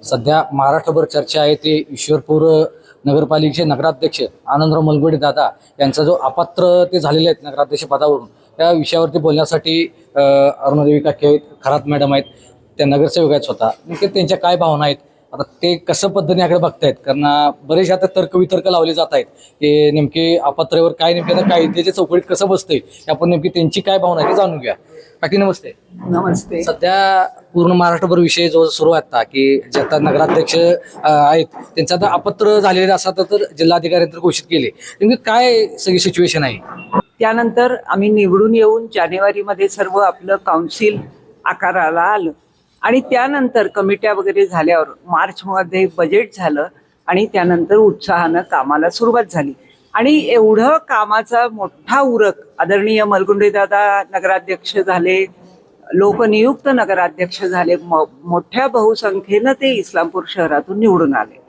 सध्या महाराष्ट्रभर चर्चा आहे ते ईश्वरपूर नगरपालिकेचे नगराध्यक्ष आनंदराव मलगुडे दादा यांचा जो अपात्र ते झालेले आहेत नगराध्यक्ष पदावरून, त्या विषयावरती बोलण्यासाठी अरुणादेवी काकी आहेत, खरात मॅडम आहेत, त्या नगरसेवक आहेत स्वतः. नेमके त्यांच्या काय भावना आहेत, आता ते कसं पद्धतीने याकडे बघतायत, कारण बरेच आता तर्कवितर्क लावले जात आहेत की नेमके अपात्रवर काय नेमके आता कायद्याच्या चौकटीत कसं बसतंय, आपण नेमकी त्यांची काय भावना आहे ते जाणून घ्या. काकी नमस्ते. नमस्ते. सध्या पूर्ण महाराष्ट्रभर विषय जो सुरू आहे आता की जे आता नगराध्यक्ष आहेत त्यांचं आता अपात्र झालेलं असं तर जिल्हाधिकाऱ्यांनी घोषित केले, नेमकी काय सगळी सिच्युएशन आहे? त्यानंतर आम्ही निवडून येऊन जानेवारीमध्ये सर्व आपलं काउन्सिल आकाराला आलं आणि त्यानंतर कमिट्या वगैरे झाल्यावर मार्चमध्ये बजेट झालं आणि त्यानंतर उत्साहानं कामाला सुरुवात झाली. आणि एवढं कामाचा मोठा उरक आदरणीय मलगुंडे दादा नगराध्यक्ष झाले, लोकनियुक्त नगराध्यक्ष झाले, मोठ्या बहुसंख्येनं ते इस्लामपूर शहरातून निवडून आले.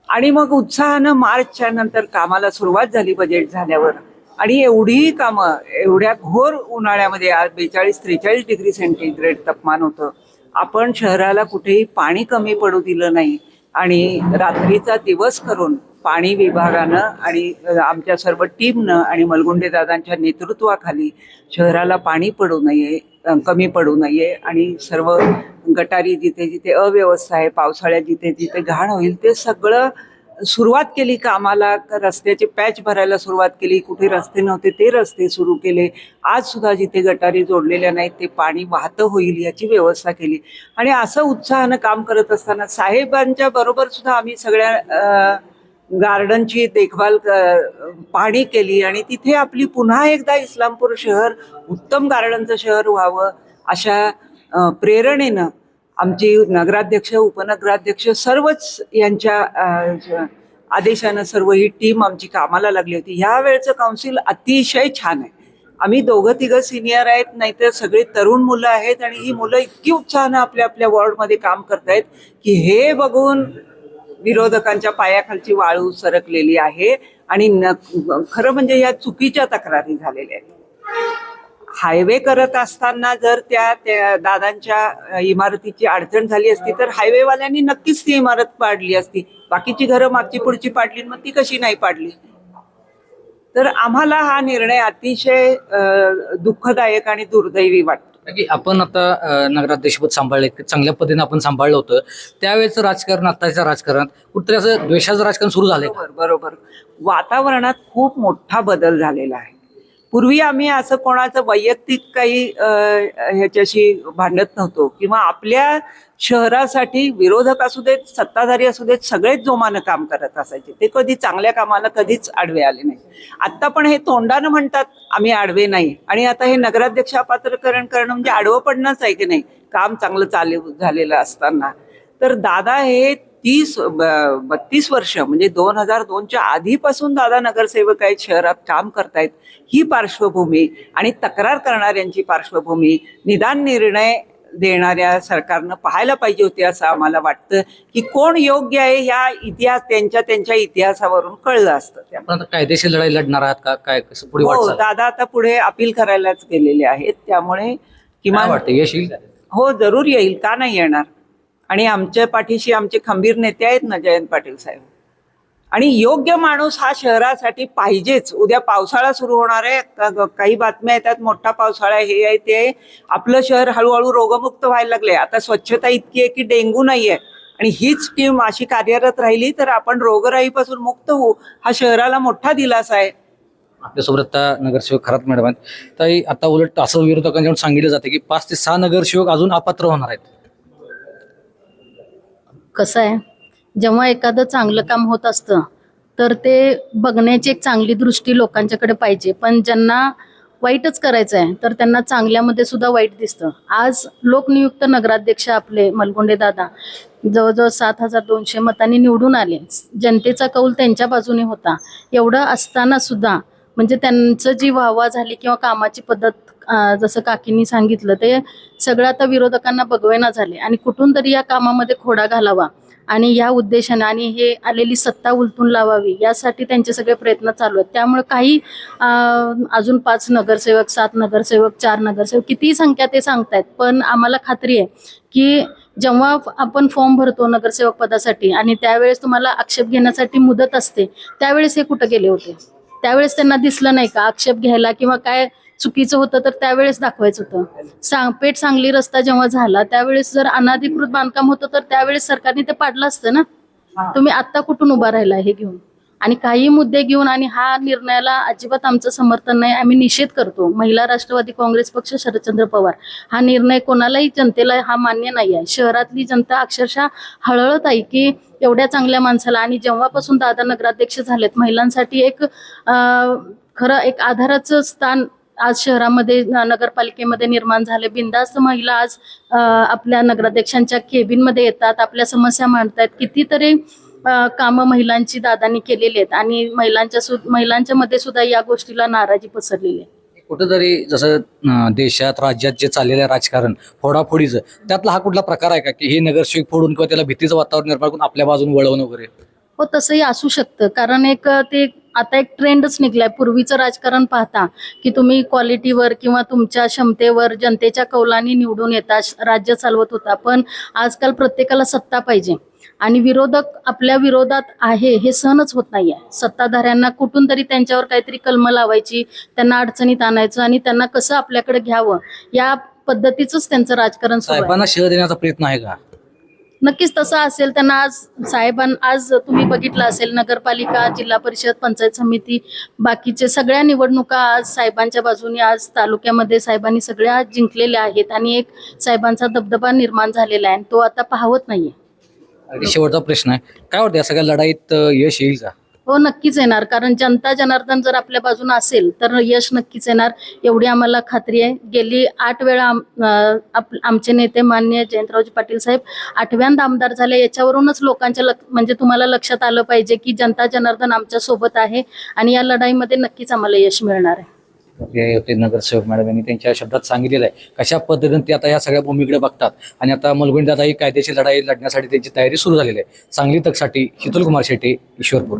आणि मग उत्साहानं मार्चच्या नंतर कामाला सुरुवात झाली बजेट झाल्यावर. आणि एवढी कामं एवढ्या घोर उन्हाळ्यामध्ये, आज 42-43 डिग्री सेंटीग्रेड तापमान होतं, आपण शहराला कुठेही पाणी कमी पडू दिलं नाही. आणि रात्रीचा दिवस करून पाणी विभागानं आणि आमच्या सर्व टीमनं आणि मलगुंडे दादांच्या नेतृत्वाखाली शहराला पाणी पडू नये, कमी पडू नये आणि सर्व गटारी जिथे जिथे अव्यवस्था आहे, पावसाळ्यात जिथे जिथे घाण होईल ते सगळं सुरुवात केली कामाला. रस्त्याचे पॅच भरायला सुरुवात केली, कुठे रस्ते नव्हते ते रस्ते सुरू केले. आज सुद्धा जिथे गटारी जोडलेल्या नाहीत ते पाणी वाहतं होईल याची व्यवस्था केली. आणि असं उत्साहानं काम करत असताना साहेबांच्या बरोबर सुद्धा आम्ही सगळ्या गार्डनची देखभाल पाहणी केली आणि तिथे आपली पुन्हा एकदा इस्लामपूर शहर उत्तम गार्डनचं शहर व्हावं अशा प्रेरणेनं आमची नगराध्यक्ष, उपनगराध्यक्ष सर्वच यांच्या आदेशानं सर्व ही टीम आमची कामाला लागली होती. ह्या वेळचं काउन्सिल अतिशय छान आहे. आम्ही दोघं तिघं सिनियर आहेत, नाहीतर सगळे तरुण मुलं आहेत आणि ही मुलं इतकी उत्साहानं आपल्या आपल्या वॉर्डमध्ये काम करतायत की हे बघून विरोधकांच्या पायाखालची वाळू सरकलेली आहे. आणि खरं म्हणजे या चुकीच्या तक्रारी झालेल्या आहेत. हायवे करत असताना जर त्या दादांच्या इमारतीची अडचण झाली असती तर हायवेवाल्यांनी नक्कीच ती इमारत पाडली असती. बाकीची घरं मागची पुढची पाडली, मग ती कशी नाही पाडली? तर आम्हाला हा निर्णय अतिशय दुःखदायक आणि दुर्दैवी वाटतो. आपण आता नगराध्यक्षपद सांभाळले, चांगल्या पद्धतीने आपण सांभाळलं होतं, त्यावेळेचं राजकारण आताच्या राजकारणात कुठेतरी असं द्वेषाचं राजकारण सुरू झालंय. बरोबर. वातावरणात खूप मोठा बदल झालेला आहे. पूर्वी आम्ही असं कोणाचं वैयक्तिक काही ह्याच्याशी भांडत नव्हतो किंवा आपल्या शहरासाठी विरोधक असू देत, सत्ताधारी असू देत, सगळेच जोमानं काम करत असायचे. ते कधी चांगल्या कामाला कधीच आडवे आले नाही. आत्ता पण हे तोंडानं म्हणतात आम्ही आडवे नाही, आणि आता हे नगराध्यक्ष अपात्रकरण करणं म्हणजे आडवं पडणंच आहे की नाही, काम चांगलं झालेलं असताना. तर दादा हे 32 वर्ष म्हणजे 2002च्या आधीपासून दादा नगरसेवक आहेत, शहरात काम करतायत. ही पार्श्वभूमी आणि तक्रार करणाऱ्यांची पार्श्वभूमी निदान निर्णय देणाऱ्या सरकारनं पाहायला पाहिजे होते असं आम्हाला वाटतं. की कोण योग्य आहे ह्या इतिहास त्यांच्या इतिहासावरून कळलं असतं. आपण कायदेशीर लढाई लढणार आहात का, काय कसं पुढे? हो, दादा आता पुढे अपील करायलाच गेलेले आहेत, त्यामुळे किमान वाटतं यश येईल? हो, जरूर येईल, का नाही येणार. आणि आमच्या पाठीशी आमचे खंबीर नेते आहेत ना, जयंत पाटील साहेब. आणि योग्य माणूस हा शहरासाठी पाहिजेच. उद्या पावसाळा सुरू होणार आहे, काही बातम्या येतात मोठा पावसाळा हे आहे ते आहे. आपलं शहर हळूहळू रोगमुक्त व्हायला लागले. आता स्वच्छता इतकी आहे की डेंग्यू नाही आहे. आणि हीच टीम अशी कार्यरत राहिली तर आपण रोगराईपासून मुक्त होऊ. हा शहराला मोठा दिलासा आहे. आपल्यासोबत आता नगरसेवक खरात मॅडम आहेत. तर आता उलट असं विरोधकांच्याकडून सांगितलं जातं की 5 ते 6 नगरसेवक अजून अपात्र होणार आहेत. कसं आहे, जेव्हा एखादं चांगलं काम होत असतं तर ते बघण्याची एक चांगली दृष्टी लोकांच्याकडे पाहिजे. पण ज्यांना वाईटच करायचं आहे तर त्यांना चांगल्यामध्ये सुद्धा वाईट दिसतं. आज लोकनियुक्त नगराध्यक्ष आपले मलगुंडे दादा जवळजवळ 7200 मतांनी निवडून आले. जनतेचा कौल त्यांच्या बाजूने होता. एवढं असताना सुद्धा म्हणजे त्यांचं जी वाहवा झाली किंवा कामाची पद्धत जसं काकींनी सांगितलं ते सगळं आता विरोधकांना बघवेना झाले. आणि कुठून तरी या कामामध्ये खोडा घालावा आणि या उद्देशाने आणि हे आलेली सत्ता उलटून लावावी यासाठी त्यांचे सगळे प्रयत्न चालू आहेत. त्यामुळे काही अजून 5 नगरसेवक, 7 नगरसेवक, 4 नगरसेवक कितीही संख्या ते सांगतायत, पण आम्हाला खात्री आहे की जेव्हा आपण फॉर्म भरतो नगरसेवक पदासाठी आणि त्यावेळेस तुम्हाला आक्षेप घेण्यासाठी मुदत असते, त्यावेळेस हे कुठं गेले होते? त्यावेळेस त्यांना दिसलं नाही का आक्षेप घ्यायला किंवा काय चुकीचं होतं तर त्यावेळेस दाखवायचं होतं. पेठ सांगली रस्ता जेव्हा झाला त्यावेळेस जर अनधिकृत बांधकाम होतं तर त्यावेळेस सरकारने ते पाडलं असतं ना. तुम्ही आत्ता कुठून उभा राहिला हे घेऊन? आणि काही मुद्दे घेऊन आणि हा निर्णयाला अजिबात आमचं समर्थन नाही. आम्ही निषेध करतो. महिला राष्ट्रवादी काँग्रेस पक्ष, शरदचंद्र पवार, हा निर्णय कोणालाही जनतेला हा मान्य नाही आहे. शहरातली जनता अक्षरशः हळहळत आहे की एवढ्या चांगल्या माणसाला, आणि जेव्हापासून दादा नगराध्यक्ष झालेत महिलांसाठी एक खरं एक आधाराचं स्थान आज शहरामध्ये नगरपालिकेमध्ये निर्माण झाले. बिनधास्त महिला आज आपल्या नगराध्यक्षांच्या केबिनमध्ये येतात, आपल्या समस्या मांडतात. कितीतरी कामं महिलांची दादांनी केलेली आहेत आणि महिलांच्या मध्ये सुद्धा या गोष्टीला नाराजी पसरलेली आहे. कुठेतरी जसं देशात राज्यात जे चाललेलं आहे राजकारण फोडाफोडीचं, त्यातला हा कुठला प्रकार आहे का की हे नगरसेवक फोडून किंवा त्याला भीतीचं वातावरण निर्माण करून आपल्या बाजून वळवणं वगैरे? हो, तसंही असू शकतं. कारण ते आता एक ट्रेंडच निघलाय. पूर्वीचं राजकारण पाहता की तुम्ही क्वालिटीवर किंवा तुमच्या क्षमतेवर जनतेच्या कौलानी निवडून येता, राज्य चालवत होता. पण आजकाल प्रत्येकाला सत्ता पाहिजे आणि विरोधक आपल्या विरोधात आहे हे सहनच होत नाहीये. सत्ताधाऱ्यांना कुठून तरी त्यांच्यावर काहीतरी कलम लावायची, त्यांना अडचणीत आणायचं आणि त्यांना कसं आपल्याकडे घ्यावं या पद्धतीचंच त्यांचं राजकारण सुरू आहे. साहेबांना शह देण्याचा प्रयत्न आहे का? नक्कीच तसं असेल. त्यांना आज तुम्ही बघितलं असेल नगरपालिका, जिल्हा परिषद, पंचायत समिती, बाकीचे सगळ्या निवडणुका आज साहेबांच्या बाजूने, आज तालुक्यामध्ये साहेबांनी सगळ्या जिंकलेल्या आहेत आणि एक साहेबांचा दबदबा निर्माण झालेला आहे. तो आता पाहवत नाहीये. आणि शेवटचा प्रश्न आहे, काय वाटतं या सगळ्या लढाईत यश येईल का? हो, नक्कीच येणार. कारण जनता जनार्दन जर आपल्या बाजूने असेल तर यश नक्कीच येणार, एवढी आम्हाला खात्री आहे. गेली 8 वेळा आमचे नेते माननीय जयंतरावजी पाटील साहेब 8व्यांदा आमदार झाले. याच्यावरूनच लोकांच्या म्हणजे तुम्हाला लक्षात आलं पाहिजे की जनता जनार्दन आमच्या सोबत आहे आणि या लढाईमध्ये नक्कीच आम्हाला यश मिळणार आहे. ते नगरसेवक मॅडम यांनी त्यांच्या शब्दात सांगितलेलं आहे कशा पद्धतीने ते आता या सगळ्या भूमीकडे बघतात आणि आता मलगुंड दादा ही कायदेशीर लढाई लढण्यासाठी त्यांची तयारी सुरू झालेली आहे. सांगली तकसाठी शीतल कुमार शेट्टी, ईश्वरपूर.